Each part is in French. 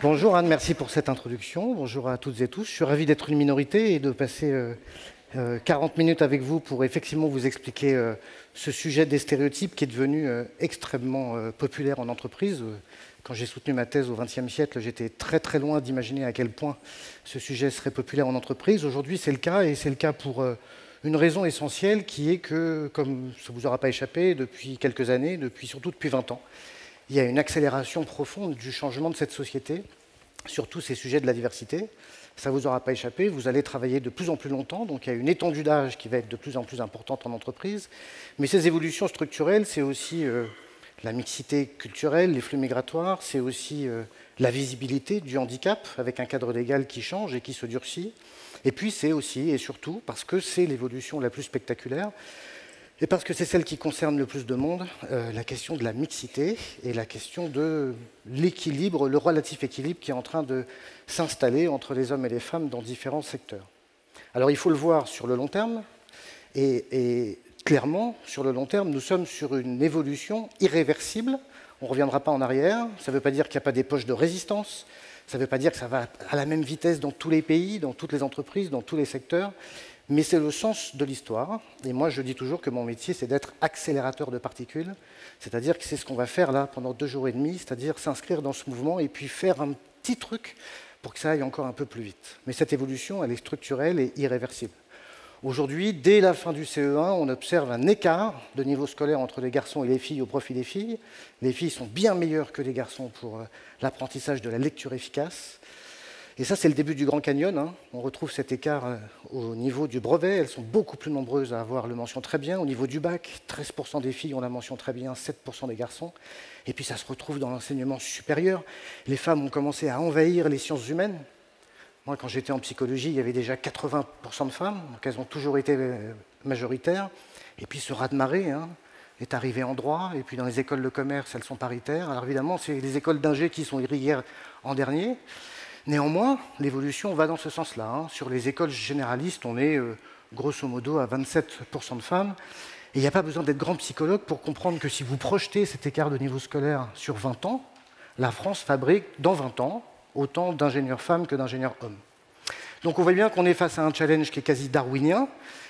Bonjour Anne, merci pour cette introduction. Bonjour à toutes et tous. Je suis ravi d'être une minorité et de passer 40 minutes avec vous pour effectivement vous expliquer ce sujet des stéréotypes qui est devenu extrêmement populaire en entreprise. Quand j'ai soutenu ma thèse au XXe siècle, j'étais très très loin d'imaginer à quel point ce sujet serait populaire en entreprise. Aujourd'hui, c'est le cas, et c'est le cas pour une raison essentielle qui est que, comme ça ne vous aura pas échappé, depuis quelques années, surtout depuis 20 ans, il y a une accélération profonde du changement de cette société sur tous ces sujets de la diversité. Ça ne vous aura pas échappé, vous allez travailler de plus en plus longtemps, donc il y a une étendue d'âge qui va être de plus en plus importante en entreprise. Mais ces évolutions structurelles, c'est aussi la mixité culturelle, les flux migratoires, c'est aussi la visibilité du handicap avec un cadre légal qui change et qui se durcit. Et puis c'est aussi et surtout, parce que c'est l'évolution la plus spectaculaire, et parce que c'est celle qui concerne le plus de monde, la question de la mixité et la question de l'équilibre, le relatif équilibre qui est en train de s'installer entre les hommes et les femmes dans différents secteurs. Alors il faut le voir sur le long terme, et clairement, sur le long terme, nous sommes sur une évolution irréversible. On ne reviendra pas en arrière, ça ne veut pas dire qu'il n'y a pas des poches de résistance, ça ne veut pas dire que ça va à la même vitesse dans tous les pays, dans toutes les entreprises, dans tous les secteurs, mais c'est le sens de l'histoire. Et moi, je dis toujours que mon métier, c'est d'être accélérateur de particules, c'est-à-dire que c'est ce qu'on va faire là pendant 2 jours et demi, c'est-à-dire s'inscrire dans ce mouvement et puis faire un petit truc pour que ça aille encore un peu plus vite. Mais cette évolution, elle est structurelle et irréversible. Aujourd'hui, dès la fin du CE1, on observe un écart de niveau scolaire entre les garçons et les filles au profit des filles. Les filles sont bien meilleures que les garçons pour l'apprentissage de la lecture efficace. Et ça, c'est le début du Grand Canyon, hein. On retrouve cet écart au niveau du brevet. Elles sont beaucoup plus nombreuses à avoir le mention très bien. Au niveau du bac, 13% des filles ont la mention très bien, 7% des garçons. Et puis ça se retrouve dans l'enseignement supérieur. Les femmes ont commencé à envahir les sciences humaines. Moi, quand j'étais en psychologie, il y avait déjà 80% de femmes, donc elles ont toujours été majoritaires. Et puis ce raz-de-marée est arrivé en droit, et puis dans les écoles de commerce, elles sont paritaires. Alors évidemment, c'est les écoles d'ingé qui sont irriguées en dernier. Néanmoins, l'évolution va dans ce sens-là. Sur les écoles généralistes, on est grosso modo à 27% de femmes. Et il n'y a pas besoin d'être grand psychologue pour comprendre que si vous projetez cet écart de niveau scolaire sur 20 ans, la France fabrique dans 20 ans autant d'ingénieurs femmes que d'ingénieurs hommes. Donc on voit bien qu'on est face à un challenge qui est quasi darwinien,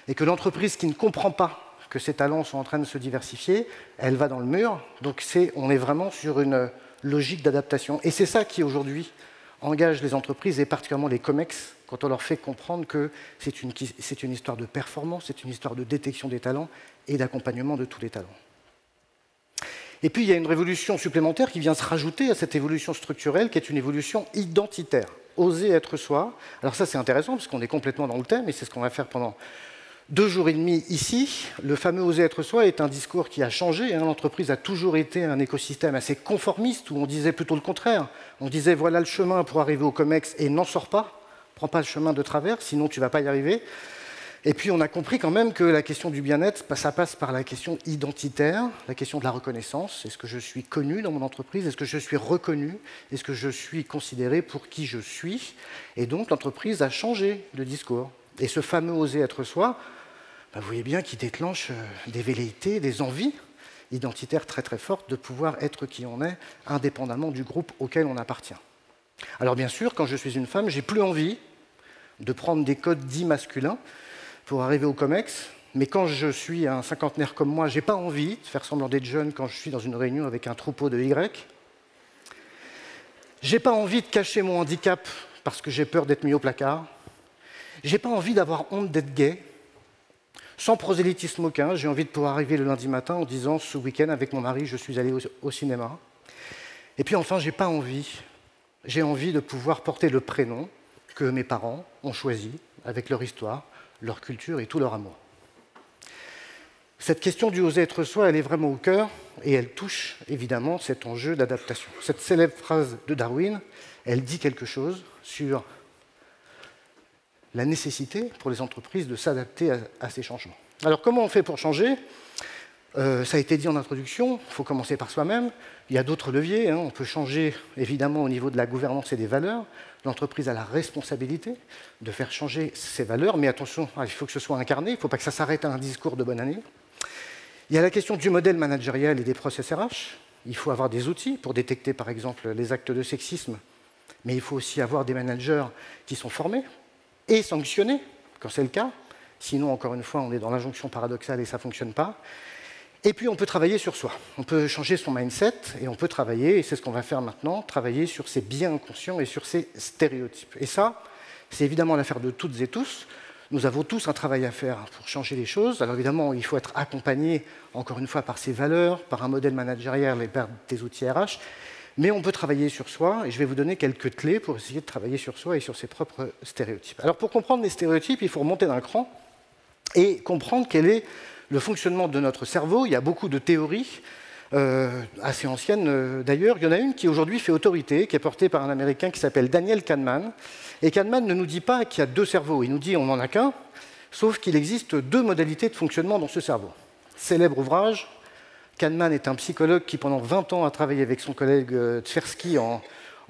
et que l'entreprise qui ne comprend pas que ses talents sont en train de se diversifier, elle va dans le mur. Donc on est vraiment sur une logique d'adaptation. Et c'est ça qui aujourd'hui engage les entreprises, et particulièrement les COMEX, quand on leur fait comprendre que c'est une histoire de performance, c'est une histoire de détection des talents et d'accompagnement de tous les talents. Et puis il y a une révolution supplémentaire qui vient se rajouter à cette évolution structurelle, qui est une évolution identitaire. Oser être soi. Alors ça, c'est intéressant, parce qu'on est complètement dans le thème, et c'est ce qu'on va faire pendant 2 jours et demi ici. Le fameux oser être soi est un discours qui a changé. L'entreprise a toujours été un écosystème assez conformiste, où on disait plutôt le contraire. On disait, voilà le chemin pour arriver au COMEX, et n'en sors pas. Prends pas le chemin de travers, sinon tu ne vas pas y arriver. Et puis on a compris quand même que la question du bien-être, ça passe par la question identitaire, la question de la reconnaissance. Est-ce que je suis connu dans mon entreprise? Est-ce que je suis reconnu? Est-ce que je suis considéré pour qui je suis? Et donc l'entreprise a changé de discours. Et ce fameux oser être soi, vous voyez bien qu'il déclenche des velléités, des envies identitaires très très fortes de pouvoir être qui on est, indépendamment du groupe auquel on appartient. Alors bien sûr, quand je suis une femme, j'ai plus envie de prendre des codes dits masculins pour arriver au COMEX, mais quand je suis un cinquantenaire comme moi, j'ai pas envie de faire semblant d'être jeune quand je suis dans une réunion avec un troupeau de Y. J'ai pas envie de cacher mon handicap parce que j'ai peur d'être mis au placard. J'ai pas envie d'avoir honte d'être gay. Sans prosélytisme aucun, j'ai envie de pouvoir arriver le lundi matin en disant « ce week-end, avec mon mari, je suis allé au cinéma ». Et puis enfin, j'ai envie de pouvoir porter le prénom que mes parents ont choisi, avec leur histoire, leur culture et tout leur amour. Cette question du oser être soi, elle est vraiment au cœur, et elle touche évidemment cet enjeu d'adaptation. Cette célèbre phrase de Darwin, elle dit quelque chose sur la nécessité pour les entreprises de s'adapter à ces changements. Alors comment on fait pour changer? Ça a été dit en introduction, il faut commencer par soi-même. Il y a d'autres leviers, hein. On peut changer évidemment au niveau de la gouvernance et des valeurs. L'entreprise a la responsabilité de faire changer ses valeurs, mais attention, il faut que ce soit incarné, il ne faut pas que ça s'arrête à un discours de bonne année. Il y a la question du modèle managérial et des process RH. Il faut avoir des outils pour détecter par exemple les actes de sexisme, mais il faut aussi avoir des managers qui sont formés et sanctionnés quand c'est le cas. Sinon, encore une fois, on est dans l'injonction paradoxale et ça ne fonctionne pas. Et puis, on peut travailler sur soi. On peut changer son mindset et on peut travailler, et c'est ce qu'on va faire maintenant, travailler sur ses biais inconscients et sur ses stéréotypes. Et ça, c'est évidemment l'affaire de toutes et tous. Nous avons tous un travail à faire pour changer les choses. Alors évidemment, il faut être accompagné, encore une fois, par ses valeurs, par un modèle managérial et par des outils RH. Mais on peut travailler sur soi, et je vais vous donner quelques clés pour essayer de travailler sur soi et sur ses propres stéréotypes. Alors pour comprendre les stéréotypes, il faut remonter d'un cran et comprendre quel est le fonctionnement de notre cerveau. Il y a beaucoup de théories, assez anciennes d'ailleurs. Il y en a une qui aujourd'hui fait autorité, qui est portée par un Américain qui s'appelle Daniel Kahneman. Et Kahneman ne nous dit pas qu'il y a deux cerveaux, il nous dit on n'en a qu'un, sauf qu'il existe deux modalités de fonctionnement dans ce cerveau. Célèbre ouvrage, Kahneman est un psychologue qui pendant 20 ans a travaillé avec son collègue Tversky en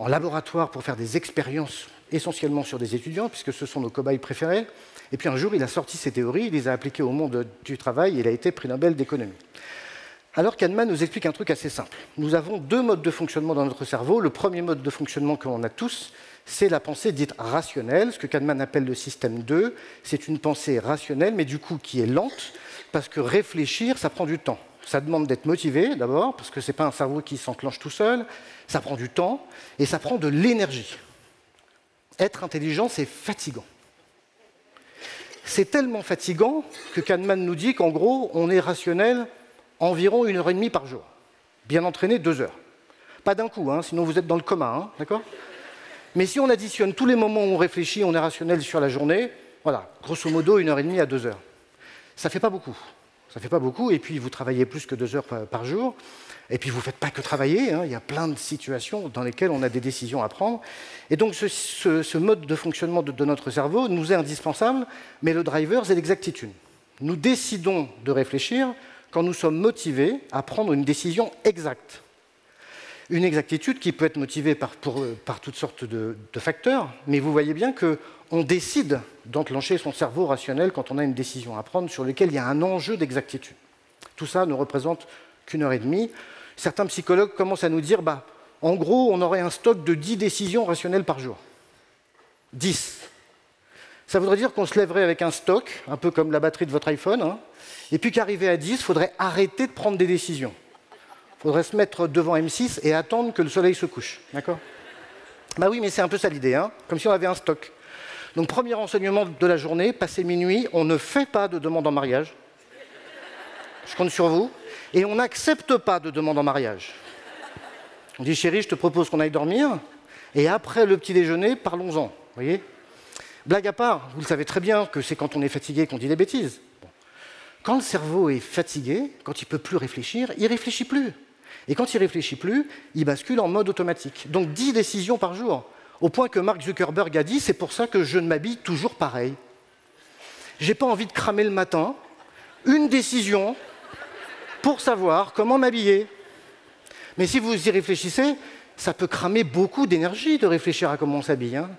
laboratoire pour faire des expériences essentiellement sur des étudiants, puisque ce sont nos cobayes préférés. Et puis un jour, il a sorti ses théories, il les a appliquées au monde du travail, et il a été prix Nobel d'économie. Alors Kahneman nous explique un truc assez simple. Nous avons deux modes de fonctionnement dans notre cerveau. Le premier mode de fonctionnement qu'on a tous, c'est la pensée dite rationnelle, ce que Kahneman appelle le système 2. C'est une pensée rationnelle, mais du coup qui est lente, parce que réfléchir, ça prend du temps. Ça demande d'être motivé, d'abord, parce que ce n'est pas un cerveau qui s'enclenche tout seul. Ça prend du temps, et ça prend de l'énergie. Être intelligent, c'est fatigant. C'est tellement fatigant que Kahneman nous dit qu'en gros, on est rationnel environ 1h30 par jour. Bien entraîné, 2 heures. Pas d'un coup, hein, sinon vous êtes dans le coma, hein, d'accord? Mais si on additionne tous les moments où on réfléchit, on est rationnel sur la journée, voilà, grosso modo 1h30 à 2 heures. Ça ne fait pas beaucoup. Ça fait pas beaucoup, et puis vous travaillez plus que 2 heures par jour, et puis vous ne faites pas que travailler, hein, il y a plein de situations dans lesquelles on a des décisions à prendre. Et donc ce mode de fonctionnement de notre cerveau nous est indispensable, mais le driver, c'est l'exactitude. Nous décidons de réfléchir quand nous sommes motivés à prendre une décision exacte. Une exactitude qui peut être motivée par toutes sortes de facteurs, mais vous voyez bien qu'on décide d'enclencher son cerveau rationnel quand on a une décision à prendre sur laquelle il y a un enjeu d'exactitude. Tout ça ne représente qu'1h30. Certains psychologues commencent à nous dire, en gros, on aurait un stock de 10 décisions rationnelles par jour. 10. Ça voudrait dire qu'on se lèverait avec un stock, un peu comme la batterie de votre iPhone, hein, et puis qu'arrivé à 10, il faudrait arrêter de prendre des décisions. Il faudrait se mettre devant M6 et attendre que le soleil se couche. D'accord ? Bah oui, mais c'est un peu ça l'idée, hein, comme si on avait un stock. Donc, premier enseignement de la journée, passé minuit, on ne fait pas de demande en mariage. Je compte sur vous. Et on n'accepte pas de demande en mariage. On dit, chérie, je te propose qu'on aille dormir, et après le petit déjeuner, parlons-en. Vous voyez ? Blague à part, vous le savez très bien que c'est quand on est fatigué qu'on dit des bêtises. Bon. Quand le cerveau est fatigué, quand il ne peut plus réfléchir, il ne réfléchit plus. Et quand il ne réfléchit plus, il bascule en mode automatique. Donc 10 décisions par jour. Au point que Mark Zuckerberg a dit, c'est pour ça que je ne m'habille toujours pareil. Je n'ai pas envie de cramer le matin. Une décision pour savoir comment m'habiller. Mais si vous y réfléchissez, ça peut cramer beaucoup d'énergie de réfléchir à comment on s'habille. Hein.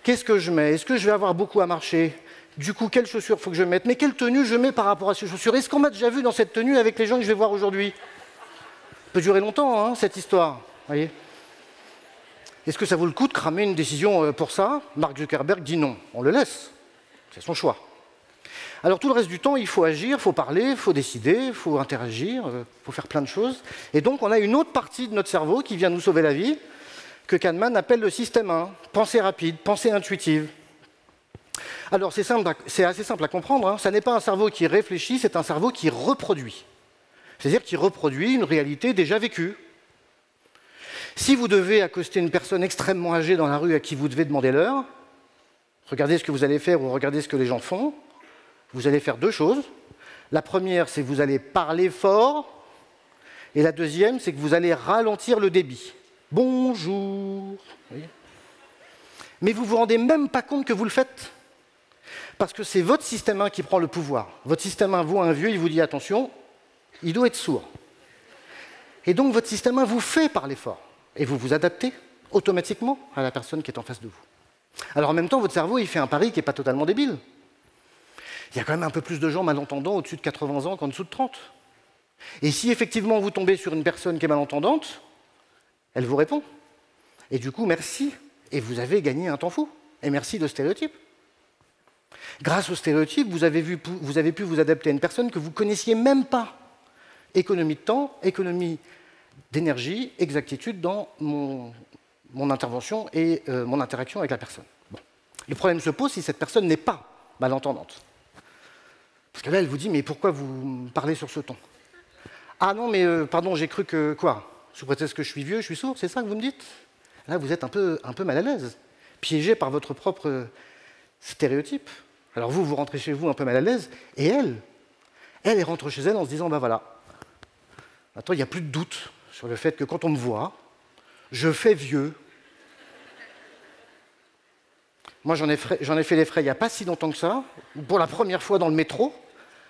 Qu'est-ce que je mets? Est-ce que je vais avoir beaucoup à marcher? Du coup, quelles chaussures faut que je mette? Mais quelle tenue je mets par rapport à ces chaussures? Est-ce qu'on m'a déjà vu dans cette tenue avec les gens que je vais voir aujourd'hui? Ça peut durer longtemps, hein, cette histoire. Voyez. Est-ce que ça vaut le coup de cramer une décision pour ça? Mark Zuckerberg dit non, on le laisse. C'est son choix. Alors tout le reste du temps, il faut agir, il faut parler, il faut décider, il faut interagir, il faut faire plein de choses. Et donc on a une autre partie de notre cerveau qui vient nous sauver la vie, que Kahneman appelle le système 1, pensée rapide, pensée intuitive. Alors c'est assez simple à comprendre, hein. Ça n'est pas un cerveau qui réfléchit, c'est un cerveau qui reproduit. C'est-à-dire qui reproduit une réalité déjà vécue. Si vous devez accoster une personne extrêmement âgée dans la rue à qui vous devez demander l'heure, regardez ce que vous allez faire ou regardez ce que les gens font. Vous allez faire deux choses. La première, c'est que vous allez parler fort. Et la deuxième, c'est que vous allez ralentir le débit. Bonjour. Mais vous ne vous rendez même pas compte que vous le faites. Parce que c'est votre système 1 qui prend le pouvoir. Votre système 1 voit un vieux, il vous dit attention, Il doit être sourd. Et donc votre système 1 vous fait parler fort. Et vous vous adaptez automatiquement à la personne qui est en face de vous. Alors en même temps, votre cerveau, il fait un pari qui n'est pas totalement débile. Il y a quand même un peu plus de gens malentendants au-dessus de 80 ans qu'en dessous de 30. Et si effectivement vous tombez sur une personne qui est malentendante, elle vous répond. Et du coup, merci. Et vous avez gagné un temps fou. Et merci de stéréotype. Grâce aux stéréotypes, vous avez pu vous adapter à une personne que vous ne connaissiez même pas. Économie de temps, économie d'énergie, exactitude dans mon intervention et mon interaction avec la personne. Bon. Le problème se pose si cette personne n'est pas malentendante. Parce que là, elle vous dit, mais pourquoi vous parlez sur ce ton? Ah non, mais pardon, j'ai cru que... Quoi? Sous prétexte que je suis vieux, je suis sourd, c'est ça que vous me dites? Là, vous êtes un peu mal à l'aise, piégé par votre propre stéréotype. Alors vous rentrez chez vous un peu mal à l'aise, et elle rentre chez elle en se disant, ben voilà, maintenant, il n'y a plus de doute sur le fait que quand on me voit, je fais vieux. Moi, j'en ai fait les frais il n'y a pas si longtemps que ça, où pour la première fois dans le métro,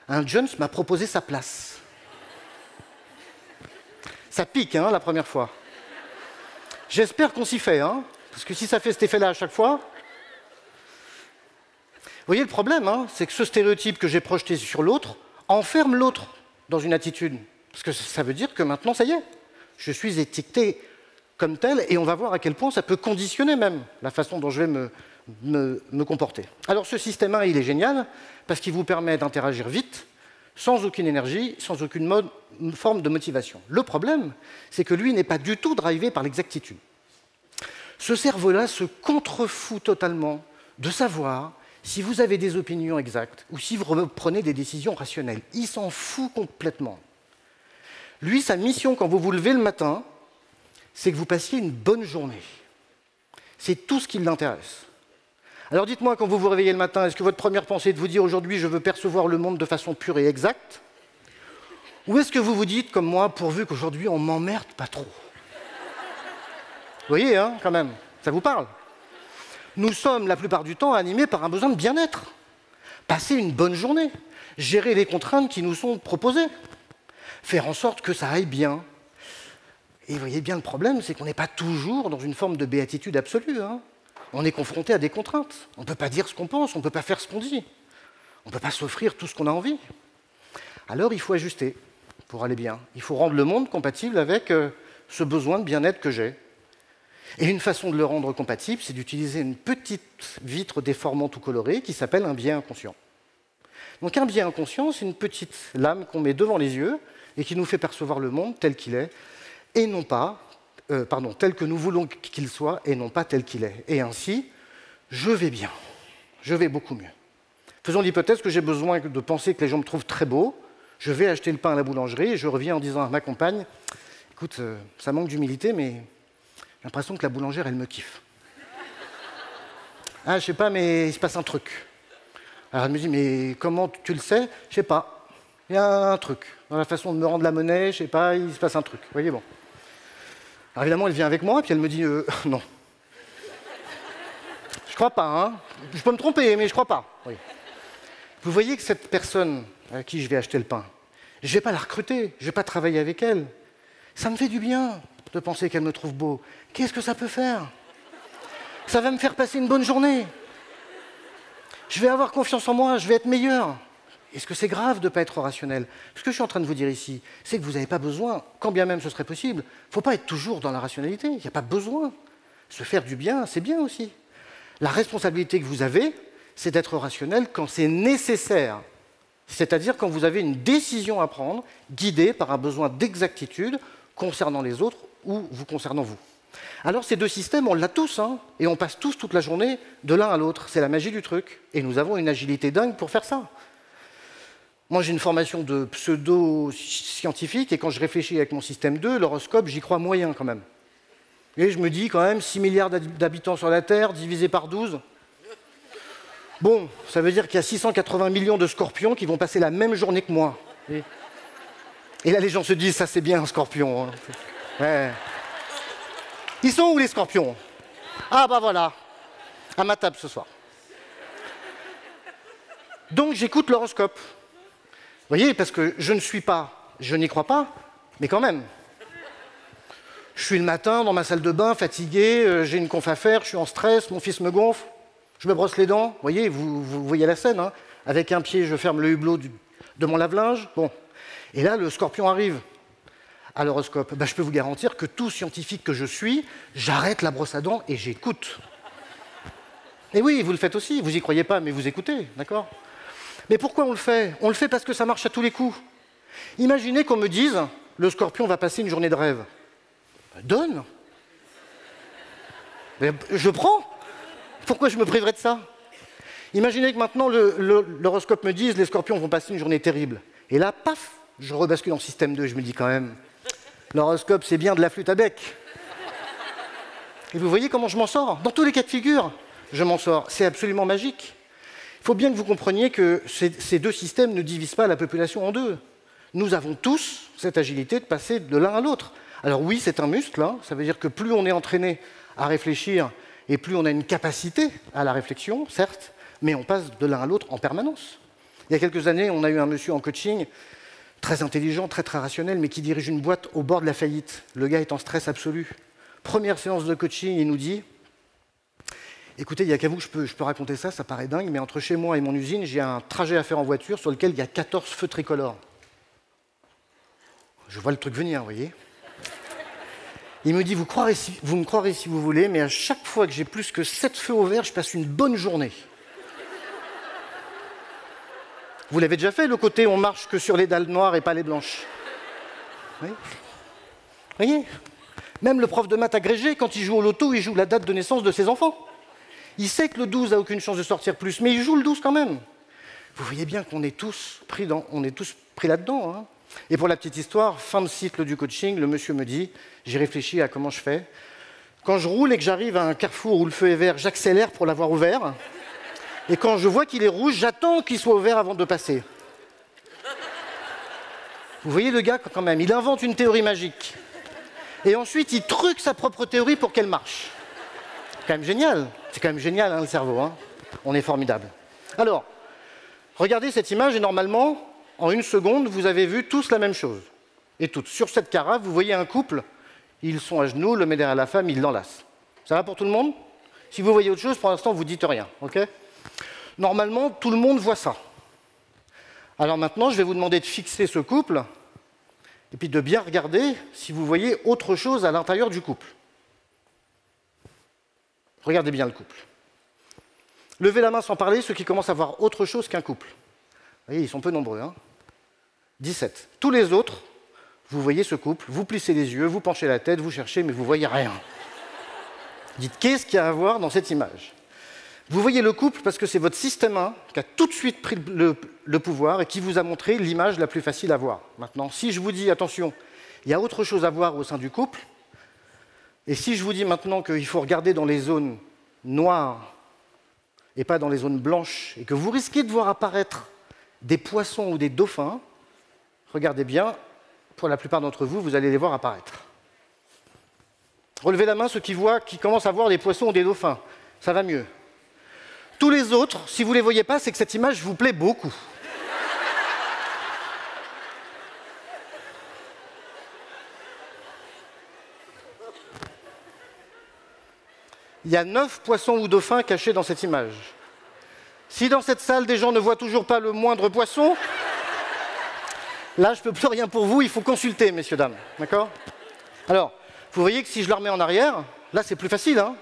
un Jones m'a proposé sa place. Ça pique, hein, la première fois. J'espère qu'on s'y fait, hein, parce que si ça fait cet effet-là à chaque fois... Vous voyez, le problème, hein, c'est que ce stéréotype que j'ai projeté sur l'autre enferme l'autre dans une attitude. Parce que ça veut dire que maintenant, ça y est, je suis étiqueté comme tel, et on va voir à quel point ça peut conditionner même la façon dont je vais me comporter. Alors ce système 1, il est génial, parce qu'il vous permet d'interagir vite, sans aucune énergie, sans aucune forme de motivation. Le problème, c'est que lui n'est pas du tout drivé par l'exactitude. Ce cerveau-là se contrefout totalement de savoir si vous avez des opinions exactes ou si vous prenez des décisions rationnelles. Il s'en fout complètement. Lui, sa mission, quand vous vous levez le matin, c'est que vous passiez une bonne journée. C'est tout ce qui l'intéresse. Alors dites-moi, quand vous vous réveillez le matin, est-ce que votre première pensée est de vous dire « aujourd'hui, je veux percevoir le monde de façon pure et exacte » ou est-ce que vous vous dites, comme moi, pourvu qu'aujourd'hui, on m'emmerde pas trop? Vous voyez, hein, quand même, ça vous parle? Nous sommes, la plupart du temps, animés par un besoin de bien-être. Passer une bonne journée, gérer les contraintes qui nous sont proposées, faire en sorte que ça aille bien. Et vous voyez bien, le problème, c'est qu'on n'est pas toujours dans une forme de béatitude absolue, hein. On est confronté à des contraintes. On ne peut pas dire ce qu'on pense, on ne peut pas faire ce qu'on dit. On ne peut pas s'offrir tout ce qu'on a envie. Alors il faut ajuster pour aller bien. Il faut rendre le monde compatible avec ce besoin de bien-être que j'ai. Et une façon de le rendre compatible, c'est d'utiliser une petite vitre déformante ou colorée qui s'appelle un biais inconscient. Donc un biais inconscient, c'est une petite lame qu'on met devant les yeux et qui nous fait percevoir le monde tel qu'il est, et non pas... tel que nous voulons qu'il soit et non pas tel qu'il est. Et ainsi, je vais bien, je vais beaucoup mieux. Faisons l'hypothèse que j'ai besoin de penser que les gens me trouvent très beau, je vais acheter le pain à la boulangerie et je reviens en disant à ma compagne « Écoute, ça manque d'humilité, mais j'ai l'impression que la boulangère, elle me kiffe. » Ah, je sais pas, mais il se passe un truc. Alors elle me dit « Mais comment tu le sais ?» Je sais pas. Il y a un truc. Dans la façon de me rendre la monnaie, je sais pas, il se passe un truc. Vous voyez, bon. Alors évidemment, elle vient avec moi, puis elle me dit non. Je crois pas, hein. Je peux me tromper, mais je crois pas. Oui. Vous voyez que cette personne à qui je vais acheter le pain, je ne vais pas la recruter, je ne vais pas travailler avec elle. Ça me fait du bien de penser qu'elle me trouve beau. Qu'est-ce que ça peut faire? Ça va me faire passer une bonne journée. Je vais avoir confiance en moi, je vais être meilleur. Est-ce que c'est grave de ne pas être rationnel? Ce que je suis en train de vous dire ici, c'est que vous n'avez pas besoin, quand bien même ce serait possible, il ne faut pas être toujours dans la rationalité, il n'y a pas besoin. Se faire du bien, c'est bien aussi. La responsabilité que vous avez, c'est d'être rationnel quand c'est nécessaire. C'est-à-dire quand vous avez une décision à prendre, guidée par un besoin d'exactitude concernant les autres ou vous concernant vous. Alors ces deux systèmes, on l'a tous, hein, et on passe tous toute la journée de l'un à l'autre. C'est la magie du truc. Et nous avons une agilité dingue pour faire ça. Moi, j'ai une formation de pseudo-scientifique, et quand je réfléchis avec mon système 2, l'horoscope, j'y crois moyen quand même. Et je me dis quand même 6 milliards d'habitants sur la Terre, divisé par 12. Bon, ça veut dire qu'il y a 680 millions de scorpions qui vont passer la même journée que moi. Et là, les gens se disent, ça c'est bien un scorpion. Hein. Ouais. Ils sont où les scorpions? Ah bah voilà, à ma table ce soir. Donc j'écoute l'horoscope. Vous voyez, parce que je ne suis pas Je n'y crois pas, mais quand même. Je suis le matin dans ma salle de bain, fatigué, j'ai une conf à faire, je suis en stress, mon fils me gonfle, je me brosse les dents, vous voyez, vous voyez la scène, hein. Avec un pied, je ferme le hublot de mon lave-linge. Bon. Et là, le scorpion arrive à l'horoscope. Ben, je peux vous garantir que tout scientifique que je suis, j'arrête la brosse à dents et j'écoute. Et oui, vous le faites aussi, vous n'y croyez pas, mais vous écoutez, d'accord? Mais pourquoi on le fait? On le fait parce que ça marche à tous les coups. Imaginez qu'on me dise, le scorpion va passer une journée de rêve. Ben, donne. Mais je prends. Pourquoi je me priverais de ça? Imaginez que maintenant l'horoscope me dise, les scorpions vont passer une journée terrible. Et là, paf, je rebascule en système 2, je me dis quand même, l'horoscope c'est bien de la flûte à bec. Et vous voyez comment je m'en sors? Dans tous les cas de figure, je m'en sors. C'est absolument magique. Il faut bien que vous compreniez que ces deux systèmes ne divisent pas la population en deux. Nous avons tous cette agilité de passer de l'un à l'autre. Alors oui, c'est un muscle, hein. Ça veut dire que plus on est entraîné à réfléchir et plus on a une capacité à la réflexion, certes, mais on passe de l'un à l'autre en permanence. Il y a quelques années, on a eu un monsieur en coaching, très intelligent, très rationnel, mais qui dirige une boîte au bord de la faillite. Le gars est en stress absolu. Première séance de coaching, il nous dit « Écoutez, il n'y a qu'à vous que je peux raconter ça, ça paraît dingue, mais entre chez moi et mon usine, j'ai un trajet à faire en voiture sur lequel il y a 14 feux tricolores. » Je vois le truc venir, vous voyez. Il me dit « Vous me croirez si vous voulez, mais à chaque fois que j'ai plus que 7 feux au vert, je passe une bonne journée. » Vous l'avez déjà fait, le côté on marche que sur les dalles noires et pas les blanches. Oui. Vous voyez? Même le prof de maths agrégé, quand il joue au loto, il joue la date de naissance de ses enfants. Il sait que le 12 n'a aucune chance de sortir plus, mais il joue le 12 quand même. Vous voyez bien qu'on est tous pris là-dedans. Hein. Et pour la petite histoire, fin de cycle du coaching, le monsieur me dit, j'ai réfléchi à comment je fais. Quand je roule et que j'arrive à un carrefour où le feu est vert, j'accélère pour l'avoir ouvert. Et quand je vois qu'il est rouge, j'attends qu'il soit ouvert avant de passer. Vous voyez le gars quand même, il invente une théorie magique. Et ensuite, il truque sa propre théorie pour qu'elle marche. C'est quand même génial. C'est quand même génial, hein, le cerveau. Hein. On est formidable. Alors, regardez cette image et normalement, en une seconde, vous avez vu tous la même chose. Et toutes. Sur cette carafe, vous voyez un couple. Ils sont à genoux, le met derrière la femme, ils l'enlacent. Ça va pour tout le monde? Si vous voyez autre chose, pour l'instant, vous ne dites rien. Ok? Normalement, tout le monde voit ça. Alors maintenant, je vais vous demander de fixer ce couple et puis de bien regarder si vous voyez autre chose à l'intérieur du couple. Regardez bien le couple. Levez la main sans parler, ceux qui commencent à voir autre chose qu'un couple. Vous voyez, ils sont peu nombreux. Hein. 17. Tous les autres, vous voyez ce couple, vous plissez les yeux, vous penchez la tête, vous cherchez, mais vous ne voyez rien. Dites, qu'est-ce qu'il y a à voir dans cette image? Vous voyez le couple parce que c'est votre système 1 qui a tout de suite pris le pouvoir et qui vous a montré l'image la plus facile à voir. Maintenant, si je vous dis, attention, il y a autre chose à voir au sein du couple, et si je vous dis maintenant qu'il faut regarder dans les zones noires et pas dans les zones blanches, et que vous risquez de voir apparaître des poissons ou des dauphins, regardez bien, pour la plupart d'entre vous, vous allez les voir apparaître. Relevez la main ceux qui commencent à voir des poissons ou des dauphins. Ça va mieux. Tous les autres, si vous ne les voyez pas, c'est que cette image vous plaît beaucoup. Il y a 9 poissons ou dauphins cachés dans cette image. Si dans cette salle, des gens ne voient toujours pas le moindre poisson, là, je ne peux plus rien pour vous, il faut consulter, messieurs, dames. D'accord? Alors, vous voyez que si je la remets en arrière, là, c'est plus facile, hein?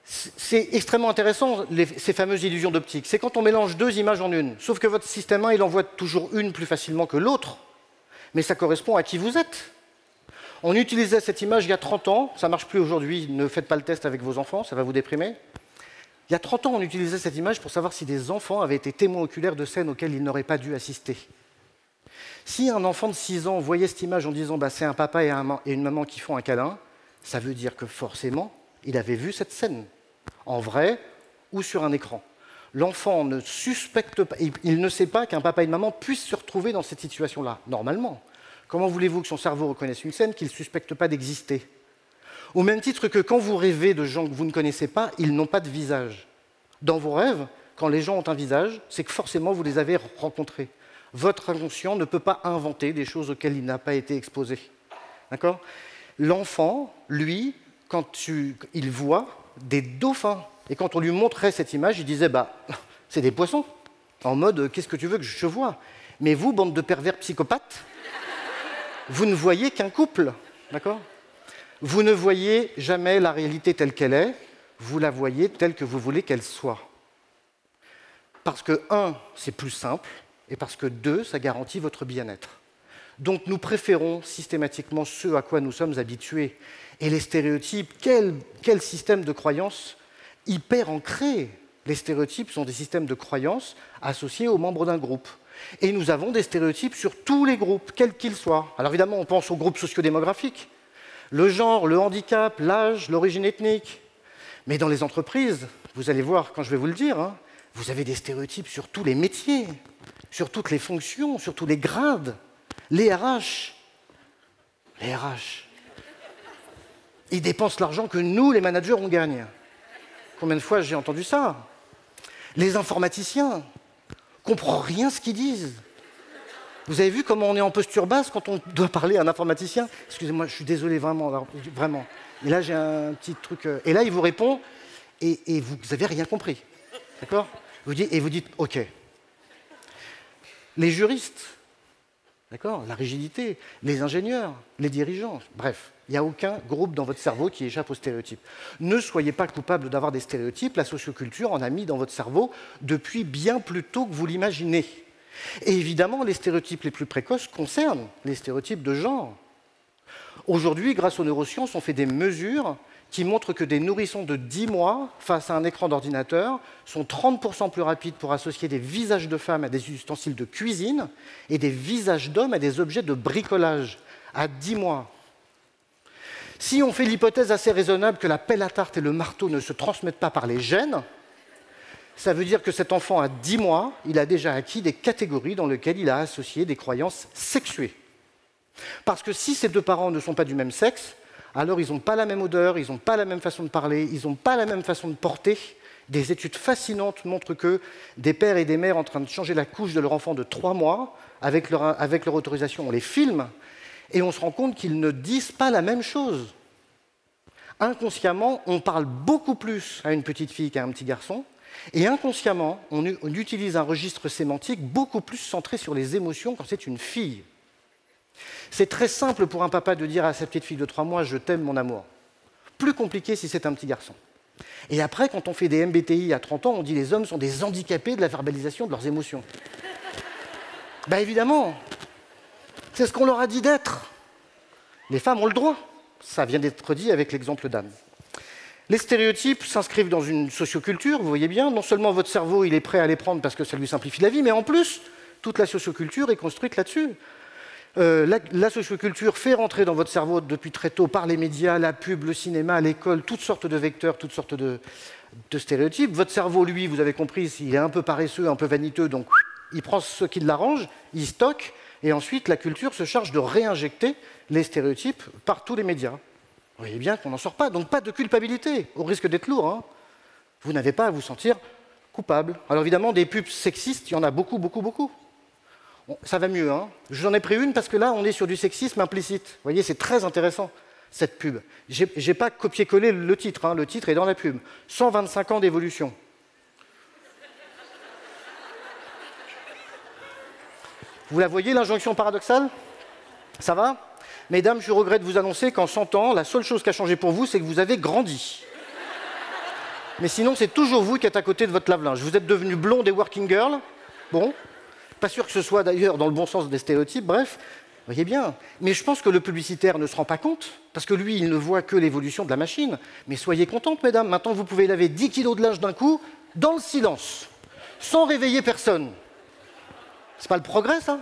C'est extrêmement intéressant, ces fameuses illusions d'optique. C'est quand on mélange deux images en une. Sauf que votre système 1, il en voit toujours une plus facilement que l'autre. Mais ça correspond à qui vous êtes. On utilisait cette image il y a 30 ans. Ça ne marche plus aujourd'hui. Ne faites pas le test avec vos enfants, ça va vous déprimer. Il y a 30 ans, on utilisait cette image pour savoir si des enfants avaient été témoins oculaires de scènes auxquelles ils n'auraient pas dû assister. Si un enfant de 6 ans voyait cette image en disant bah, « c'est un papa et une maman qui font un câlin », ça veut dire que forcément, il avait vu cette scène. En vrai ou sur un écran. L'enfant ne suspecte pas, il ne sait pas qu'un papa et une maman puissent se retrouver dans cette situation-là, normalement. Comment voulez-vous que son cerveau reconnaisse une scène qu'il ne suspecte pas d'exister? Au même titre que quand vous rêvez de gens que vous ne connaissez pas, ils n'ont pas de visage. Dans vos rêves, quand les gens ont un visage, c'est que forcément vous les avez rencontrés. Votre inconscient ne peut pas inventer des choses auxquelles il n'a pas été exposé. D'accord? L'enfant, lui, il voit des dauphins. Et quand on lui montrait cette image, il disait bah, c'est des poissons. En mode, qu'est-ce que tu veux que je vois? Mais vous, bande de pervers psychopathes, vous ne voyez qu'un couple. D'accord? Vous ne voyez jamais la réalité telle qu'elle est, vous la voyez telle que vous voulez qu'elle soit. Parce que, un, c'est plus simple, et parce que, deux, ça garantit votre bien-être. Donc nous préférons systématiquement ce à quoi nous sommes habitués. Et les stéréotypes, quel système de croyance hyper ancré. Les stéréotypes sont des systèmes de croyance associés aux membres d'un groupe. Et nous avons des stéréotypes sur tous les groupes, quels qu'ils soient. Alors évidemment, on pense aux groupes sociodémographiques, le genre, le handicap, l'âge, l'origine ethnique. Mais dans les entreprises, vous allez voir quand je vais vous le dire, hein, vous avez des stéréotypes sur tous les métiers, sur toutes les fonctions, sur tous les grades. Les RH, ils dépensent l'argent que nous, les managers, on gagne. Combien de fois j'ai entendu ça? Les informaticiens, on ne comprend rien ce qu'ils disent. Vous avez vu comment on est en posture basse quand on doit parler à un informaticien? Excusez-moi, je suis désolé, vraiment. Et là, j'ai un petit truc... Et là, il vous répond, et vous n'avez rien compris. D'accord? Et vous dites, OK. Les juristes, d'accord, la rigidité, les ingénieurs, les dirigeants, bref, il n'y a aucun groupe dans votre cerveau qui échappe aux stéréotypes. Ne soyez pas coupable d'avoir des stéréotypes, la socioculture en a mis dans votre cerveau depuis bien plus tôt que vous l'imaginez. Et évidemment, les stéréotypes les plus précoces concernent les stéréotypes de genre. Aujourd'hui, grâce aux neurosciences, on fait des mesures qui montrent que des nourrissons de 10 mois, face à un écran d'ordinateur, sont 30% plus rapides pour associer des visages de femmes à des ustensiles de cuisine et des visages d'hommes à des objets de bricolage, à 10 mois. Si on fait l'hypothèse assez raisonnable que la pelle à tarte et le marteau ne se transmettent pas par les gènes, ça veut dire que cet enfant, à 10 mois, il a déjà acquis des catégories dans lesquelles il a associé des croyances sexuées. Parce que si ces deux parents ne sont pas du même sexe, alors ils n'ont pas la même odeur, ils n'ont pas la même façon de parler, ils n'ont pas la même façon de porter. Des études fascinantes montrent que des pères et des mères en train de changer la couche de leur enfant de 3 mois, avec leur autorisation, on les filme, et on se rend compte qu'ils ne disent pas la même chose. Inconsciemment, on parle beaucoup plus à une petite fille qu'à un petit garçon, et inconsciemment, on utilise un registre sémantique beaucoup plus centré sur les émotions quand c'est une fille. C'est très simple pour un papa de dire à sa petite fille de 3 mois « je t'aime, mon amour ». Plus compliqué si c'est un petit garçon. Et après, quand on fait des MBTI à 30 ans, on dit les hommes sont des handicapés de la verbalisation de leurs émotions. Ben évidemment, c'est ce qu'on leur a dit d'être. Les femmes ont le droit. Ça vient d'être dit avec l'exemple d'Anne. Les stéréotypes s'inscrivent dans une socioculture, vous voyez bien. Non seulement votre cerveau il est prêt à les prendre parce que ça lui simplifie la vie, mais en plus, toute la socioculture est construite là-dessus. La socioculture fait rentrer dans votre cerveau depuis très tôt par les médias, la pub, le cinéma, l'école, toutes sortes de vecteurs, toutes sortes de stéréotypes. Votre cerveau, lui, vous avez compris, il est un peu paresseux, un peu vaniteux, donc il prend ce qui l'arrange, il stocke, et ensuite la culture se charge de réinjecter les stéréotypes par tous les médias. Vous voyez bien qu'on n'en sort pas, donc pas de culpabilité, au risque d'être lourd. Hein. Vous n'avez pas à vous sentir coupable. Alors évidemment, des pubs sexistes, il y en a beaucoup, beaucoup, beaucoup. Ça va mieux, hein. J'en ai pris une parce que là, on est sur du sexisme implicite. Vous voyez, c'est très intéressant, cette pub. J'ai pas copié-collé le titre, hein. Le titre est dans la pub. 125 ans d'évolution. Vous la voyez, l'injonction paradoxale? Ça va? Mesdames, je regrette de vous annoncer qu'en 100 ans, la seule chose qui a changé pour vous, c'est que vous avez grandi. Mais sinon, c'est toujours vous qui êtes à côté de votre lave-linge. Vous êtes devenue blonde et working girl. Bon. Pas sûr que ce soit d'ailleurs dans le bon sens des stéréotypes, bref, vous voyez bien. Mais je pense que le publicitaire ne se rend pas compte, parce que lui, il ne voit que l'évolution de la machine. Mais soyez contentes, mesdames, maintenant vous pouvez laver 10 kilos de linge d'un coup, dans le silence, sans réveiller personne. C'est pas le progrès, ça?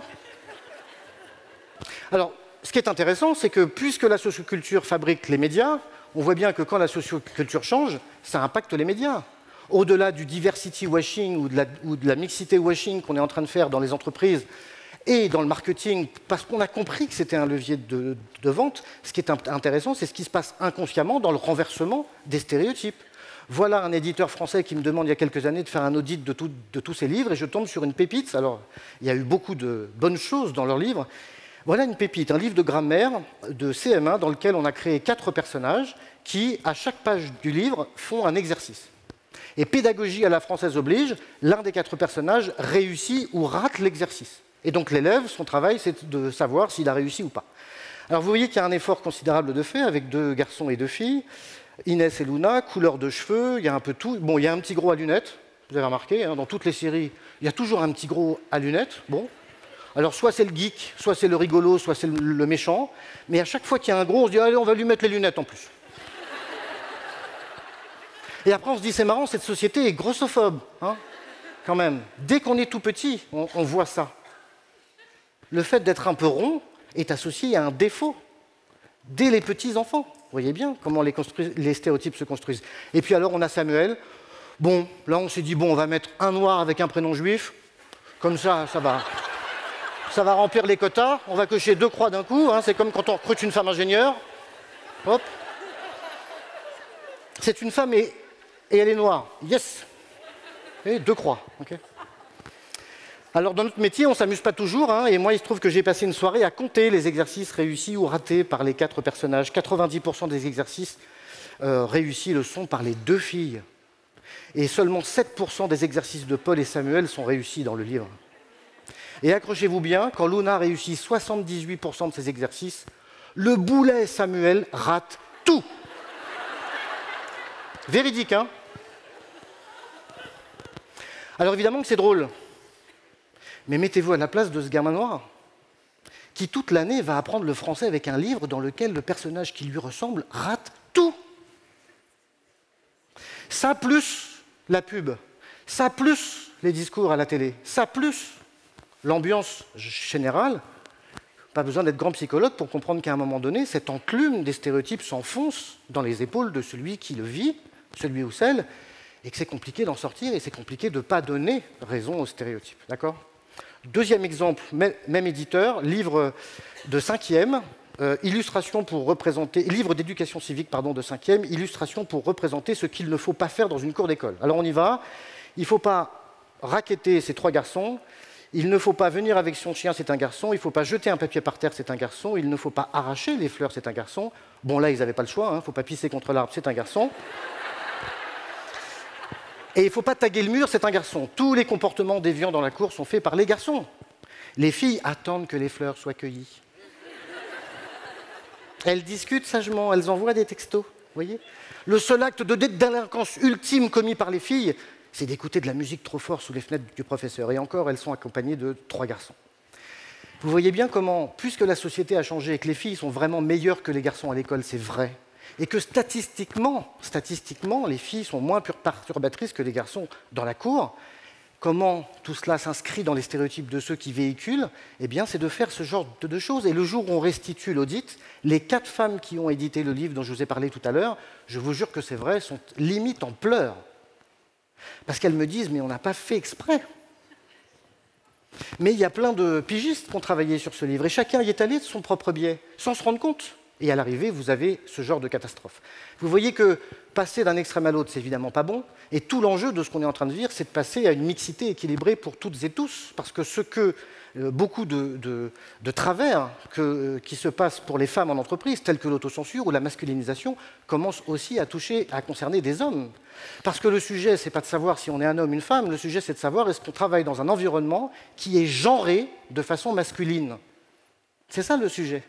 Alors, ce qui est intéressant, c'est que puisque la socioculture fabrique les médias, on voit bien que quand la socioculture change, ça impacte les médias. Au-delà du diversity washing ou de la mixité washing qu'on est en train de faire dans les entreprises et dans le marketing, parce qu'on a compris que c'était un levier de vente, ce qui est intéressant, c'est ce qui se passe inconsciemment dans le renversement des stéréotypes. Voilà un éditeur français qui me demande il y a quelques années de faire un audit de tous ses livres, et je tombe sur une pépite. Alors, il y a eu beaucoup de bonnes choses dans leurs livres. Voilà une pépite, un livre de grammaire de CM1 dans lequel on a créé 4 personnages qui, à chaque page du livre, font un exercice. Et pédagogie à la française oblige, l'un des 4 personnages réussit ou rate l'exercice. Et donc l'élève, son travail, c'est de savoir s'il a réussi ou pas. Alors vous voyez qu'il y a un effort considérable de fait avec 2 garçons et 2 filles. Inès et Luna, couleur de cheveux, il y a un peu tout. Bon, il y a un petit gros à lunettes, vous avez remarqué, hein, dans toutes les séries, il y a toujours un petit gros à lunettes. Bon. Alors soit c'est le geek, soit c'est le rigolo, soit c'est le méchant. Mais à chaque fois qu'il y a un gros, on se dit, allez, on va lui mettre les lunettes en plus. Et après, on se dit, c'est marrant, cette société est grossophobe, hein, quand même. Dès qu'on est tout petit, on voit ça. Le fait d'être un peu rond est associé à un défaut. Dès les petits enfants, vous voyez bien comment les stéréotypes se construisent. Et puis alors, on a Samuel. Bon, là, on s'est dit, bon, on va mettre un noir avec un prénom juif. Comme ça, ça va remplir les quotas. On va cocher 2 croix d'un coup. Hein. C'est comme quand on recrute une femme ingénieure. Hop. C'est une femme et elle est noire. Yes. Et 2 croix. Okay. Alors, dans notre métier, on ne s'amuse pas toujours. Hein, et moi, il se trouve que j'ai passé une soirée à compter les exercices réussis ou ratés par les 4 personnages. 90% des exercices réussis le sont par les 2 filles. Et seulement 7% des exercices de Paul et Samuel sont réussis dans le livre. Et accrochez-vous bien, quand Luna réussit 78% de ses exercices, le boulet Samuel rate tout. Véridique, hein? Alors évidemment que c'est drôle. Mais mettez-vous à la place de ce gamin noir, qui toute l'année va apprendre le français avec un livre dans lequel le personnage qui lui ressemble rate tout. Ça plus la pub, ça plus les discours à la télé, ça plus l'ambiance générale. Pas besoin d'être grand psychologue pour comprendre qu'à un moment donné, cette enclume des stéréotypes s'enfonce dans les épaules de celui qui le vit, celui ou celle, et que c'est compliqué d'en sortir et c'est compliqué de ne pas donner raison aux stéréotypes. D'accord ? Deuxième exemple, même éditeur, livre de 5e, illustration pour représenter, livre d'éducation civique pardon, de 5e, illustration pour représenter ce qu'il ne faut pas faire dans une cour d'école. Alors on y va, il ne faut pas racketter ces 3 garçons, il ne faut pas venir avec son chien, c'est un garçon, il ne faut pas jeter un papier par terre, c'est un garçon, il ne faut pas arracher les fleurs, c'est un garçon. Bon là, ils n'avaient pas le choix, il ne faut pas pisser contre l'arbre, c'est un garçon. Et il ne faut pas taguer le mur, c'est un garçon. Tous les comportements déviants dans la cour sont faits par les garçons. Les filles attendent que les fleurs soient cueillies. Elles discutent sagement, elles envoient des textos. Voyez ? Le seul acte de délinquance ultime commis par les filles, c'est d'écouter de la musique trop fort sous les fenêtres du professeur. Et encore, elles sont accompagnées de 3 garçons. Vous voyez bien comment, puisque la société a changé et que les filles sont vraiment meilleures que les garçons à l'école, c'est vrai, et que statistiquement, les filles sont moins perturbatrices que les garçons dans la cour, comment tout cela s'inscrit dans les stéréotypes de ceux qui véhiculent, eh bien, c'est de faire ce genre de choses. Et le jour où on restitue l'audit, les 4 femmes qui ont édité le livre dont je vous ai parlé tout à l'heure, je vous jure que c'est vrai, sont limite en pleurs. Parce qu'elles me disent, mais on n'a pas fait exprès. Mais il y a plein de pigistes qui ont travaillé sur ce livre, et chacun y est allé de son propre biais, sans se rendre compte. Et à l'arrivée, vous avez ce genre de catastrophe. Vous voyez que passer d'un extrême à l'autre, c'est évidemment pas bon. Et tout l'enjeu de ce qu'on est en train de vivre, c'est de passer à une mixité équilibrée pour toutes et tous. Parce que ce que beaucoup de travers qui se passent pour les femmes en entreprise, tels que l'autocensure ou la masculinisation, commencent aussi à concerner des hommes. Parce que le sujet, c'est pas de savoir si on est un homme ou une femme, le sujet, c'est de savoir est-ce qu'on travaille dans un environnement qui est genré de façon masculine. C'est ça le sujet.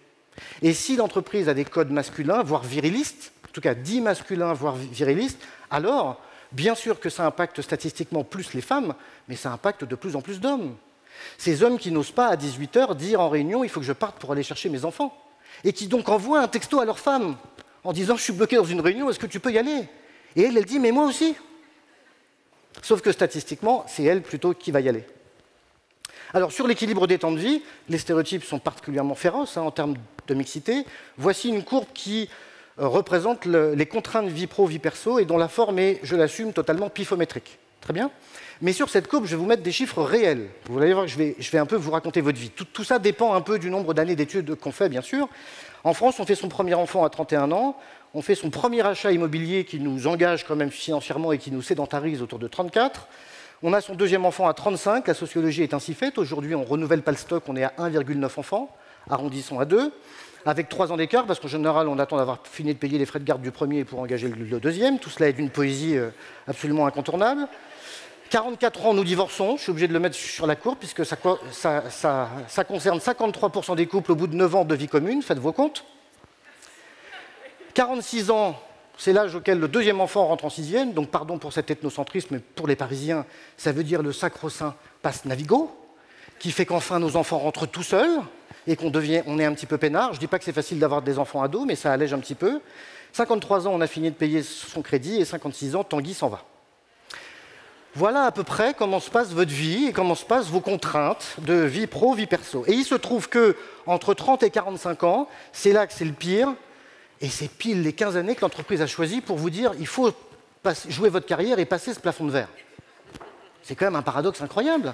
Et si l'entreprise a des codes masculins, voire virilistes, en tout cas dits masculins, voire virilistes, alors, bien sûr que ça impacte statistiquement plus les femmes, mais ça impacte de plus en plus d'hommes. Ces hommes qui n'osent pas à 18h dire en réunion « il faut que je parte pour aller chercher mes enfants » et qui donc envoient un texto à leur femme en disant « je suis bloqué dans une réunion, est-ce que tu peux y aller ?» Et elle dit « mais moi aussi !» Sauf que statistiquement, c'est elle plutôt qui va y aller. Alors, sur l'équilibre des temps de vie, les stéréotypes sont particulièrement féroces en termes de mixité. Voici une courbe qui représente les contraintes vie pro, vie perso, et dont la forme est, je l'assume, totalement pifométrique. Très bien. Mais sur cette courbe, je vais vous mettre des chiffres réels. Vous allez voir que je vais un peu vous raconter votre vie. Tout ça dépend un peu du nombre d'années d'études qu'on fait, bien sûr. En France, on fait son premier enfant à 31 ans. On fait son premier achat immobilier qui nous engage quand même financièrement et qui nous sédentarise autour de 34. On a son deuxième enfant à 35, la sociologie est ainsi faite. Aujourd'hui, on ne renouvelle pas le stock, on est à 1,9 enfants, arrondissons à 2, avec 3 ans d'écart, parce qu'en général, on attend d'avoir fini de payer les frais de garde du premier pour engager le deuxième. Tout cela est d'une poésie absolument incontournable. 44 ans, nous divorçons. Je suis obligé de le mettre sur la courbe, puisque ça concerne 53% des couples au bout de 9 ans de vie commune, faites vos comptes. 46 ans, c'est l'âge auquel le deuxième enfant rentre en sixième, donc pardon pour cet ethnocentrisme, mais pour les Parisiens, ça veut dire le sacro-saint passe Navigo, qui fait qu'enfin nos enfants rentrent tout seuls et on est un petit peu peinard. Je ne dis pas que c'est facile d'avoir des enfants ados, mais ça allège un petit peu. 53 ans, on a fini de payer son crédit, et 56 ans, Tanguy s'en va. Voilà à peu près comment se passe votre vie et comment se passent vos contraintes de vie pro, vie perso. Et il se trouve que entre 30 et 45 ans, c'est là que c'est le pire. Et c'est pile les 15 années que l'entreprise a choisi pour vous dire il faut jouer votre carrière et passer ce plafond de verre. C'est quand même un paradoxe incroyable.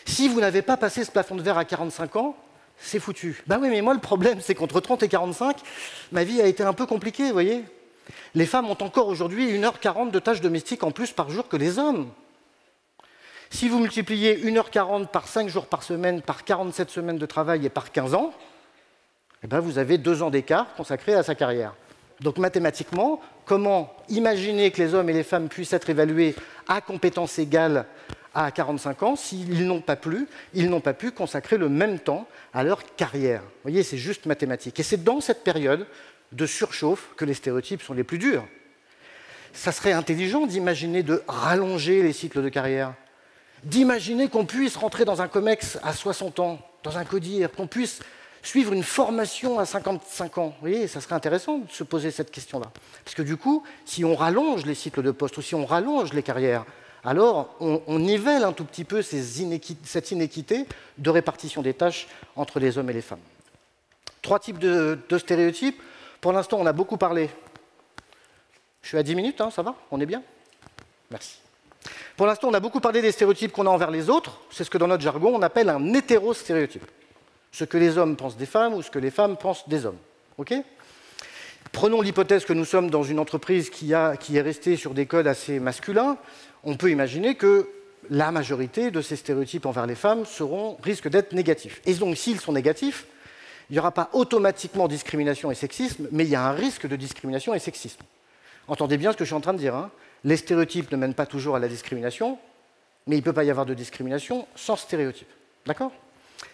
Si vous n'avez pas passé ce plafond de verre à 45 ans, c'est foutu. Ben oui, mais moi, le problème, c'est qu'entre 30 et 45, ma vie a été un peu compliquée, vous voyez. Les femmes ont encore aujourd'hui 1h40 de tâches domestiques en plus par jour que les hommes. Si vous multipliez 1h40 par 5 jours par semaine, par 47 semaines de travail et par 15 ans, eh bien, vous avez 2 ans d'écart consacrés à sa carrière. Donc mathématiquement, comment imaginer que les hommes et les femmes puissent être évalués à compétences égales à 45 ans s'ils n'ont pas pu consacrer le même temps à leur carrière? Vous voyez, c'est juste mathématique. Et c'est dans cette période de surchauffe que les stéréotypes sont les plus durs. Ça serait intelligent d'imaginer de rallonger les cycles de carrière, d'imaginer qu'on puisse rentrer dans un COMEX à 60 ans, dans un CODIR, qu'on puisse suivre une formation à 55 ans. Vous voyez, ça serait intéressant de se poser cette question-là. Parce que du coup, si on rallonge les cycles de poste ou si on rallonge les carrières, alors on nivelle un tout petit peu cette inéquité de répartition des tâches entre les hommes et les femmes. 3 types de stéréotypes. Pour l'instant, on a beaucoup parlé. Je suis à 10 minutes, hein, ça va? On est bien? Merci. Pour l'instant, on a beaucoup parlé des stéréotypes qu'on a envers les autres. C'est ce que dans notre jargon, on appelle un hétérostéréotype. Ce que les hommes pensent des femmes ou ce que les femmes pensent des hommes. Okay ? Prenons l'hypothèse que nous sommes dans une entreprise qui est restée sur des codes assez masculins. On peut imaginer que la majorité de ces stéréotypes envers les femmes risquent d'être négatifs. Et donc, s'ils sont négatifs, il n'y aura pas automatiquement discrimination et sexisme, mais il y a un risque de discrimination et sexisme. Entendez bien ce que je suis en train de dire. Hein. Les stéréotypes ne mènent pas toujours à la discrimination, mais il ne peut pas y avoir de discrimination sans stéréotype. D'accord ?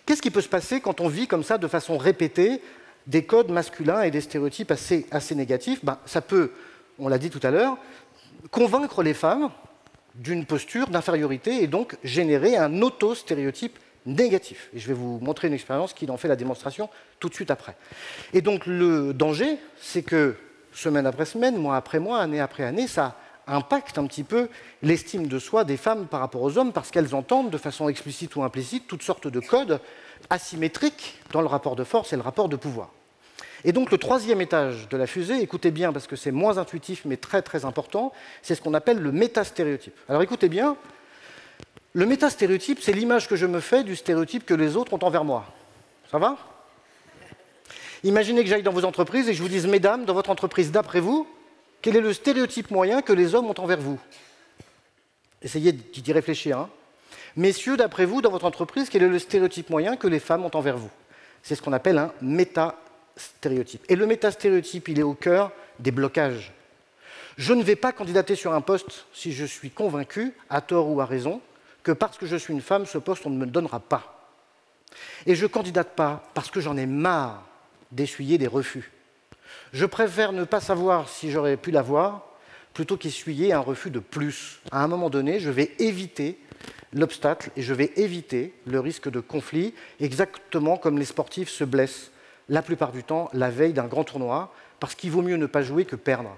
Qu'est-ce qui peut se passer quand on vit comme ça de façon répétée des codes masculins et des stéréotypes assez négatifs? Ça peut, on l'a dit tout à l'heure, convaincre les femmes d'une posture d'infériorité et donc générer un auto-stéréotype négatif. Et je vais vous montrer une expérience qui en fait la démonstration tout de suite après. Et donc le danger, c'est que semaine après semaine, mois après mois, année après année, ça impacte un petit peu l'estime de soi des femmes par rapport aux hommes parce qu'elles entendent de façon explicite ou implicite toutes sortes de codes asymétriques dans le rapport de force et le rapport de pouvoir. Et donc le 3e étage de la fusée, écoutez bien parce que c'est moins intuitif mais très très important, c'est ce qu'on appelle le métastéréotype. Alors écoutez bien, le métastéréotype, c'est l'image que je me fais du stéréotype que les autres ont envers moi. Ça va? Imaginez que j'aille dans vos entreprises et que je vous dise, mesdames, dans votre entreprise, d'après vous, quel est le stéréotype moyen que les hommes ont envers vous? Essayez d'y réfléchir. Hein. Messieurs, d'après vous, dans votre entreprise, quel est le stéréotype moyen que les femmes ont envers vous? C'est ce qu'on appelle un métastéréotype. Et le métastéréotype, il est au cœur des blocages. Je ne vais pas candidater sur un poste si je suis convaincu, à tort ou à raison, que parce que je suis une femme, ce poste, on ne me le donnera pas. Et je ne candidate pas parce que j'en ai marre d'essuyer des refus. Je préfère ne pas savoir si j'aurais pu l'avoir plutôt qu'essuyer un refus de plus. À un moment donné, je vais éviter l'obstacle et je vais éviter le risque de conflit, exactement comme les sportifs se blessent la plupart du temps la veille d'un grand tournoi, parce qu'il vaut mieux ne pas jouer que perdre.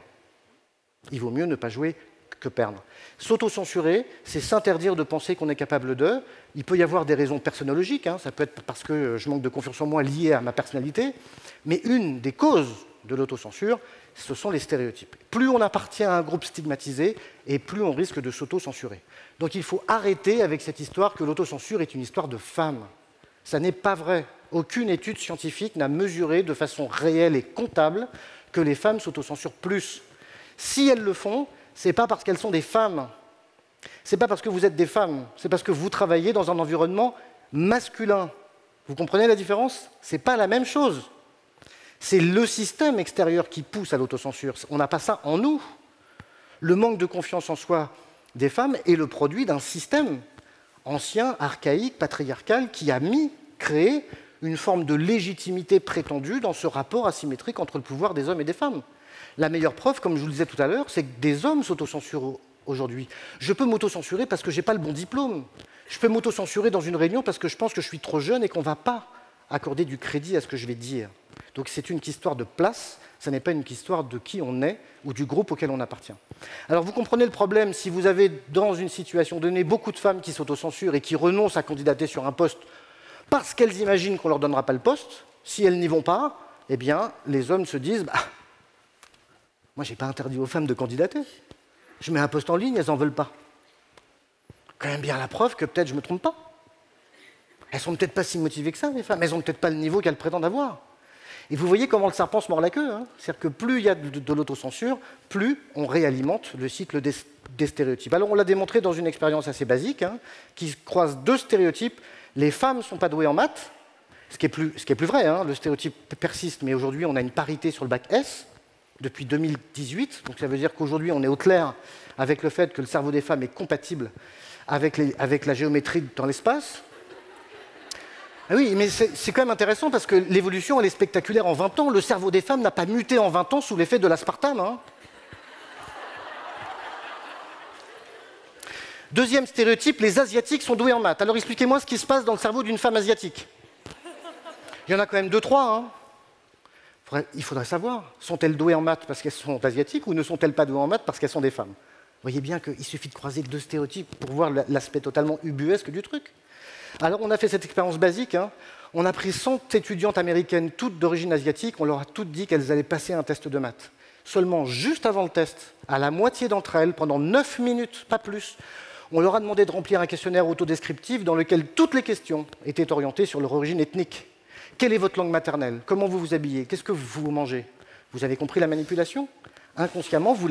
Il vaut mieux ne pas jouer que perdre. S'auto-censurer, c'est s'interdire de penser qu'on est capable de. Il peut y avoir des raisons personnologiques, hein, ça peut être parce que je manque de confiance en moi liée à ma personnalité, mais une des causes de l'autocensure, ce sont les stéréotypes. Plus on appartient à un groupe stigmatisé, et plus on risque de s'auto-censurer. Donc il faut arrêter avec cette histoire que l'autocensure est une histoire de femmes. Ça n'est pas vrai. Aucune étude scientifique n'a mesuré de façon réelle et comptable que les femmes s'autocensurent plus. Si elles le font, ce n'est pas parce qu'elles sont des femmes, ce n'est pas parce que vous êtes des femmes, c'est parce que vous travaillez dans un environnement masculin. Vous comprenez la différence? Ce n'est pas la même chose. C'est le système extérieur qui pousse à l'autocensure. On n'a pas ça en nous. Le manque de confiance en soi des femmes est le produit d'un système ancien, archaïque, patriarcal, qui a créé une forme de légitimité prétendue dans ce rapport asymétrique entre le pouvoir des hommes et des femmes. La meilleure preuve, comme je vous le disais tout à l'heure, c'est que des hommes s'autocensurent aujourd'hui. Je peux m'autocensurer parce que je n'ai pas le bon diplôme. Je peux m'autocensurer dans une réunion parce que je pense que je suis trop jeune et qu'on ne va pas accorder du crédit à ce que je vais dire. Donc c'est une histoire de place, ce n'est pas une histoire de qui on est ou du groupe auquel on appartient. Alors vous comprenez le problème, si vous avez dans une situation donnée beaucoup de femmes qui s'autocensurent et qui renoncent à candidater sur un poste parce qu'elles imaginent qu'on ne leur donnera pas le poste, si elles n'y vont pas, eh bien les hommes se disent moi je n'ai pas interdit aux femmes de candidater. Je mets un poste en ligne, elles n'en veulent pas. Quand même bien la preuve que peut-être je ne me trompe pas. Elles ne sont peut-être pas si motivées que ça, les femmes. Elles n'ont peut-être pas le niveau qu'elles prétendent avoir. Et vous voyez comment le serpent se mord la queue. C'est-à-dire que plus il y a de l'autocensure, plus on réalimente le cycle des stéréotypes. Alors on l'a démontré dans une expérience assez basique, qui croise deux stéréotypes. Les femmes ne sont pas douées en maths, ce qui est plus vrai. Le stéréotype persiste, mais aujourd'hui on a une parité sur le bac S depuis 2018. Donc ça veut dire qu'aujourd'hui on est au clair avec le fait que le cerveau des femmes est compatible avec la géométrie dans l'espace. Ah oui, mais c'est quand même intéressant parce que l'évolution, elle est spectaculaire en 20 ans. Le cerveau des femmes n'a pas muté en 20 ans sous l'effet de l'aspartame. Deuxième stéréotype, les Asiatiques sont doués en maths. Alors expliquez-moi ce qui se passe dans le cerveau d'une femme asiatique. Il y en a quand même 2-3. Il faudrait savoir, sont-elles douées en maths parce qu'elles sont asiatiques ou ne sont-elles pas douées en maths parce qu'elles sont des femmes? Vous voyez bien qu'il suffit de croiser deux stéréotypes pour voir l'aspect totalement ubuesque du truc. Alors on a fait cette expérience basique, on a pris 100 étudiantes américaines, toutes d'origine asiatique, on leur a toutes dit qu'elles allaient passer un test de maths. Seulement, juste avant le test, à la moitié d'entre elles, pendant 9 minutes, pas plus, on leur a demandé de remplir un questionnaire autodescriptif dans lequel toutes les questions étaient orientées sur leur origine ethnique. Quelle est votre langue maternelle? Comment vous vous habillez? Qu'est-ce que vous mangez? Vous avez compris la manipulation? Inconsciemment, vous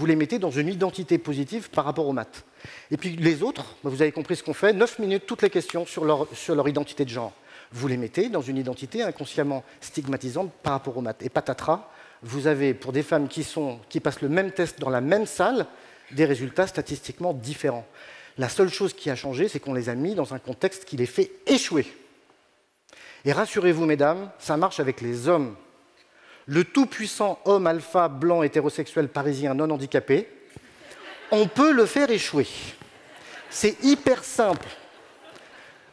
les mettez dans une identité positive par rapport aux maths. Et puis les autres, vous avez compris ce qu'on fait, 9 minutes, toutes les questions sur leur identité de genre. Vous les mettez dans une identité inconsciemment stigmatisante par rapport aux maths. Et patatras, vous avez, pour des femmes qui passent le même test dans la même salle, des résultats statistiquement différents. La seule chose qui a changé, c'est qu'on les a mis dans un contexte qui les fait échouer. Et rassurez-vous, mesdames, ça marche avec les hommes. Le tout-puissant homme alpha, blanc, hétérosexuel, parisien, non handicapé, on peut le faire échouer. C'est hyper simple.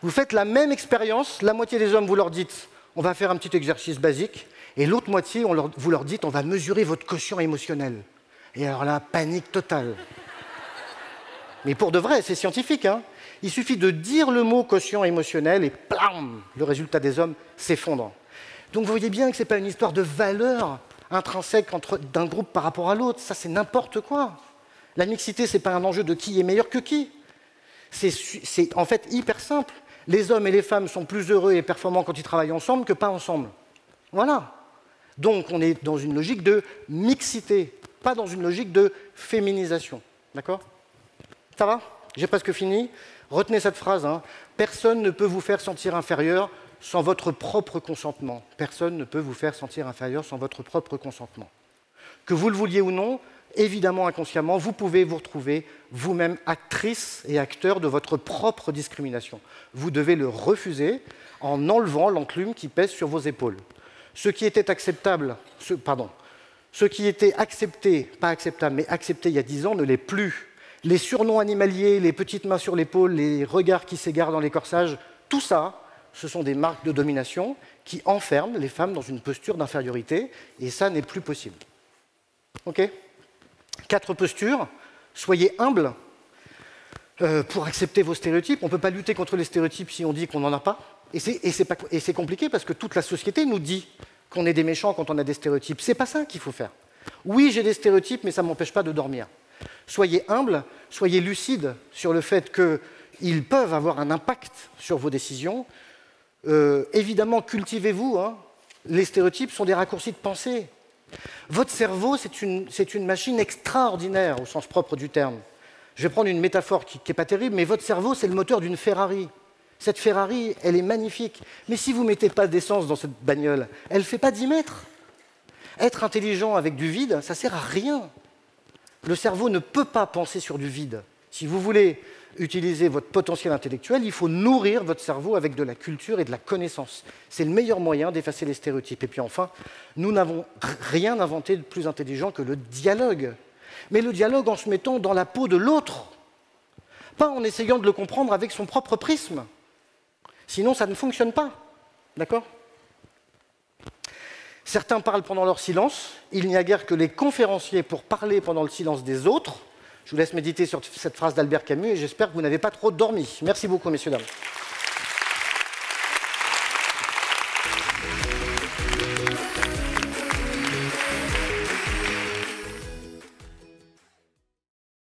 Vous faites la même expérience, la moitié des hommes, vous leur dites « on va faire un petit exercice basique », et l'autre moitié, vous leur dites « on va mesurer votre quotient émotionnel ». Et alors là, panique totale. Mais pour de vrai, c'est scientifique. Il suffit de dire le mot quotient émotionnel et plam, le résultat des hommes s'effondre. Donc vous voyez bien que ce n'est pas une histoire de valeur intrinsèque d'un groupe par rapport à l'autre. Ça, c'est n'importe quoi. La mixité, ce n'est pas un enjeu de qui est meilleur que qui. C'est en fait hyper simple. Les hommes et les femmes sont plus heureux et performants quand ils travaillent ensemble que pas ensemble. Voilà. Donc on est dans une logique de mixité, pas dans une logique de féminisation. D'accord? Ça va? J'ai presque fini. Retenez cette phrase. Personne ne peut vous faire sentir inférieur sans votre propre consentement. Personne ne peut vous faire sentir inférieur sans votre propre consentement. Que vous le vouliez ou non, évidemment inconsciemment, vous pouvez vous retrouver vous-même actrice et acteur de votre propre discrimination. Vous devez le refuser en enlevant l'enclume qui pèse sur vos épaules. Ce qui était acceptable, ce qui était accepté, pas acceptable, mais accepté il y a 10 ans ne l'est plus. Les surnoms animaliers, les petites mains sur l'épaule, les regards qui s'égarent dans les corsages, tout ça, ce sont des marques de domination qui enferment les femmes dans une posture d'infériorité, et ça n'est plus possible. OK? 4 postures. Soyez humble pour accepter vos stéréotypes. On ne peut pas lutter contre les stéréotypes si on dit qu'on n'en a pas. Et c'est compliqué parce que toute la société nous dit qu'on est des méchants quand on a des stéréotypes. C'est pas ça qu'il faut faire. Oui, j'ai des stéréotypes, mais ça ne m'empêche pas de dormir. Soyez humble, soyez lucide sur le fait qu'ils peuvent avoir un impact sur vos décisions. Évidemment, cultivez-vous. Les stéréotypes sont des raccourcis de pensée. Votre cerveau, c'est une machine extraordinaire au sens propre du terme. Je vais prendre une métaphore qui n'est pas terrible, mais votre cerveau, c'est le moteur d'une Ferrari. Cette Ferrari, elle est magnifique. Mais si vous ne mettez pas d'essence dans cette bagnole, elle ne fait pas 10 mètres. Être intelligent avec du vide, ça ne sert à rien. Le cerveau ne peut pas penser sur du vide. Si vous voulez utiliser votre potentiel intellectuel, il faut nourrir votre cerveau avec de la culture et de la connaissance. C'est le meilleur moyen d'effacer les stéréotypes. Et puis enfin, nous n'avons rien inventé de plus intelligent que le dialogue. Mais le dialogue en se mettant dans la peau de l'autre, pas en essayant de le comprendre avec son propre prisme. Sinon, ça ne fonctionne pas. D'accord ? Certains parlent pendant leur silence. Il n'y a guère que les conférenciers pour parler pendant le silence des autres. Je vous laisse méditer sur cette phrase d'Albert Camus et j'espère que vous n'avez pas trop dormi. Merci beaucoup, messieurs, dames.